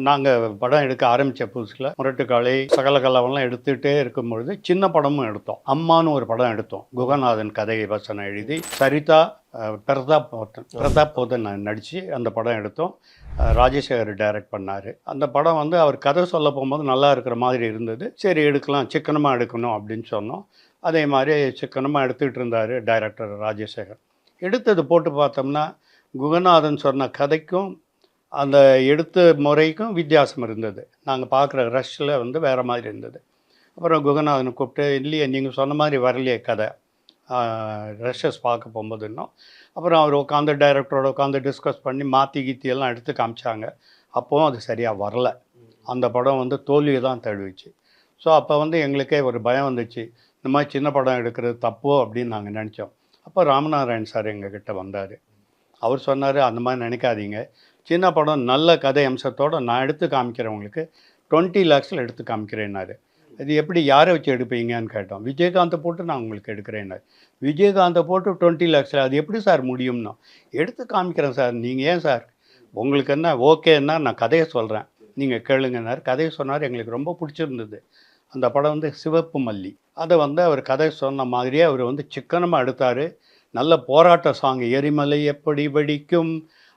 நாங்கள் படம் எடுக்க ஆரம்பித்த புதுசில் முரட்டுக்காளை சகலகலாவெல்லாம் எடுத்துகிட்டே இருக்கும்பொழுது சின்ன படமும் எடுத்தோம். அம்மானு ஒரு படம் எடுத்தோம். குகநாதன் கதை வசனம் எழுதி சரிதா பிரதாப் போதன் நடித்து அந்த படம் எடுத்தோம். ராஜசேகர் டைரக்ட் பண்ணார். அந்த படம் வந்து அவர் கதை சொல்ல போகும்போது நல்லா இருக்கிற மாதிரி இருந்தது. சரி எடுக்கலாம், சிக்கனமாக எடுக்கணும் அப்படின்னு சொன்னோம். அதே மாதிரி சிக்கனமாக எடுத்துக்கிட்டு இருந்தார் டைரக்டர் ராஜசேகர். எடுத்தது போட்டு பார்த்தோம்னா குகநாதன் சொன்ன கதைக்கும் அந்த எடுத்த முறைக்கும் வித்தியாசம் இருந்தது. நாங்கள் பார்க்குற ரஷ்ஷில் வந்து வேறு மாதிரி இருந்தது. அப்புறம் குகநாதனை கூப்பிட்டு, இல்லையே நீங்கள் சொன்ன மாதிரி வரலையே கதை ரஷ்ஷஸ் பார்க்க போகும்போது இன்னும். அப்புறம் அவர் உட்காந்து டைரக்டரோட உட்காந்து டிஸ்கஸ் பண்ணி மாற்றி கீத்தியெல்லாம் எடுத்து காமிச்சாங்க. அப்போவும் அது சரியாக வரல. அந்த படம் வந்து தோல்வியை தான் தழுவிச்சு. ஸோ அப்போ வந்து எங்களுக்கே ஒரு பயம் வந்துச்சு, இந்த மாதிரி சின்ன படம் எடுக்கிறது தப்போ அப்படின்னு நாங்கள் நினச்சோம். அப்போ ராமநாராயண் சார் எங்ககிட்ட வந்தார். அவர் சொன்னார், அந்த மாதிரி நினைக்காதீங்க, சின்ன படம் நல்ல கதை அம்சத்தோடு நான் எடுத்து காமிக்கிறவங்களுக்கு 20 lakhஸில் எடுத்து காமிக்கிறேன்னாரு. இது எப்படி யாரை வச்சு எடுப்பீங்கன்னு கேட்டோம். விஜயகாந்தை போட்டு நான் உங்களுக்கு எடுக்கிறேன்னாரு. விஜயகாந்தை போட்டு 20 lakhஸில் அது எப்படி சார் முடியும்னா, எடுத்து காமிக்கிறேன் சார், நீங்கள் ஏன் சார் உங்களுக்கு என்ன ஓகேன்னா நான் கதையை சொல்கிறேன், நீங்கள் கேளுங்கன்னார். கதையை சொன்னார். எங்களுக்கு ரொம்ப பிடிச்சிருந்தது. அந்த படம் வந்து சிவப்பு மல்லி. அதை வந்து அவர் கதை சொன்ன மாதிரியே அவர் வந்து சிக்கனமாக எடுத்தார். நல்ல போராட்ட சாங், எரிமலை எப்படி வெடிக்கும்,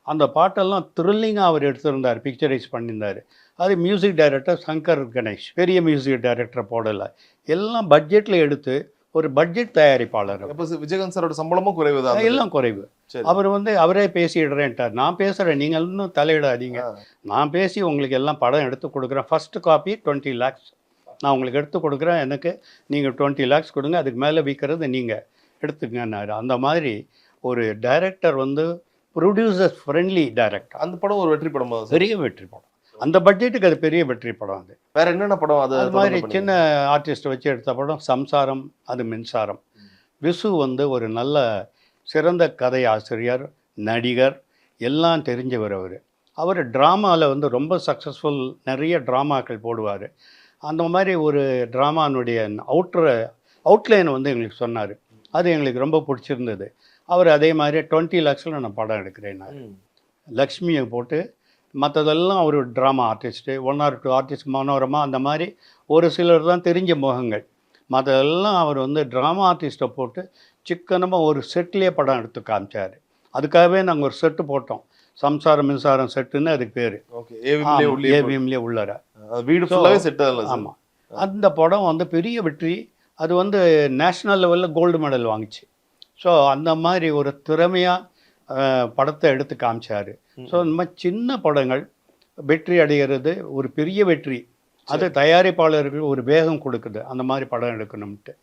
அந்த பாட்டெல்லாம் த்ரில்லிங்காக அவர் எடுத்திருந்தார், பிக்சரைஸ் பண்ணியிருந்தார். அது மியூசிக் டைரக்டர் சங்கர் கணேஷ், பெரிய மியூசிக் டைரக்டரை போடலை, எல்லாம் பட்ஜெட்டில் எடுத்து ஒரு பட்ஜெட் தயாரிப்பாளர். விஜயகாந்த் சாரோட சம்பளமும் குறைவு தான், எல்லாம் குறைவு. அவர் வந்து அவரே பேசிடுறேன்ட்டார். நான் பேசுகிறேன், நீங்கள் இன்னும் தலையிடாதீங்க, நான் பேசி உங்களுக்கு எல்லாம் படம் எடுத்து கொடுக்குறேன். ஃபஸ்ட்டு காப்பி 20 lakhs நான் உங்களுக்கு எடுத்து கொடுக்குறேன், எனக்கு நீங்கள் 20 lakhs கொடுங்க, அதுக்கு மேலே விற்கிறது நீங்கள் எடுத்துக்கங்கன்னாரு. அந்த மாதிரி ஒரு டைரக்டர் வந்து ப்ரொடியூசர் ஃப்ரெண்ட்லி டைரக்டர். அந்த படம் ஒரு வெற்றி படம், பெரிய வெற்றி படம். அந்த பட்ஜெட்டுக்கு அது பெரிய வெற்றி படம். அது வேற என்னென்ன படம்? அது மாதிரி சின்ன ஆர்டிஸ்ட்டை வச்சு எடுத்த படம் சம்சாரம், அது மின்சாரம். விசு வந்து ஒரு நல்ல சிறந்த கதை ஆசிரியர், நடிகர், எல்லாம் தெரிஞ்சவர். அவர் ட்ராமாவில் வந்து ரொம்ப சக்ஸஸ்ஃபுல், நிறைய ட்ராமாக்கள் போடுவார். அந்த மாதிரி ஒரு ட்ராமானுடைய அவுட்லைன் வந்து எங்களுக்கு சொன்னார். அது எங்களுக்கு ரொம்ப பிடிச்சிருந்தது. அவர் அதே மாதிரி 20 lakhஸில் நான் படம் எடுக்கிறேன். லக்ஷ்மியை போட்டு மற்றதெல்லாம் ஒரு drama artist, 1 or 2 artist, Manorama, அந்த மாதிரி ஒரு சிலர் தான் தெரிஞ்ச முகங்கள். மற்றதெல்லாம் அவர் வந்து ட்ராமா ஆர்டிஸ்ட்டை போட்டு சிக்கனமாக ஒரு செட்லேயே படம் எடுத்து காமிச்சார். அதுக்காகவே நாங்கள் ஒரு செட்டு போட்டோம், சம்சாரம் மின்சாரம் செட்டுன்னு அதுக்கு பேர். ஏவிஎம்லேயே உள்ளார வீடு ஃபுல்லாகவே செட். ஆமாம், அந்த படம் வந்து பெரிய வெற்றி. அது வந்து நேஷ்னல் லெவலில் கோல்டு மெடல் வாங்கிச்சு. ஸோ அந்த மாதிரி ஒரு திறமையாக படத்தை எடுத்து காமிச்சார். ஸோ இந்த மாதிரி சின்ன படங்கள் வெற்றி அடைகிறது ஒரு பெரிய வெற்றி. அது தயாரிப்பாளர்கள் ஒரு வேகம் கொடுக்குது, அந்த மாதிரி படம் எடுக்கணும்ட்டு.